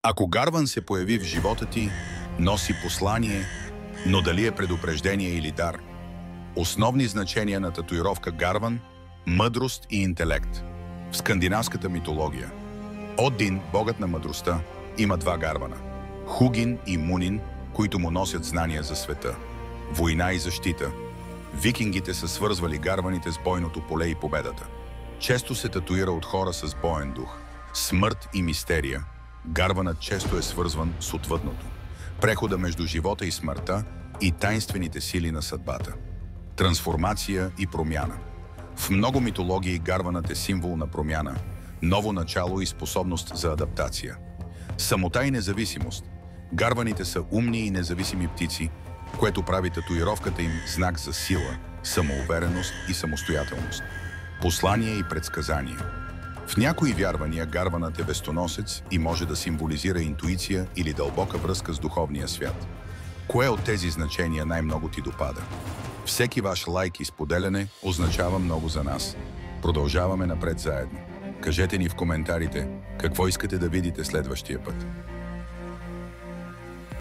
Ако гарван се появи в живота ти, носи послание, но дали е предупреждение или дар? Основни значения на татуировка гарван – мъдрост и интелект. В скандинавската митология Один, богът на мъдростта, има два гарвана – Хугин и Мунин, които му носят знания за света, война и защита. Викингите са свързвали гарваните с бойното поле и победата. Често се татуира от хора с боен дух, смърт и мистерия. Гарванът често е свързван с отвъдното, прехода между живота и смъртта и таинствените сили на съдбата. Трансформация и промяна. В много митологии гарванът е символ на промяна, ново начало и способност за адаптация. Самота и независимост. Гарваните са умни и независими птици, което прави татуировката им знак за сила, самоувереност и самостоятелност. Послание и предсказание. В някои вярвания гарванът е вестоносец и може да символизира интуиция или дълбока връзка с духовния свят. Кое от тези значения най-много ти допада? Всеки ваш лайк и споделяне означава много за нас. Продължаваме напред заедно. Кажете ни в коментарите какво искате да видите следващия път.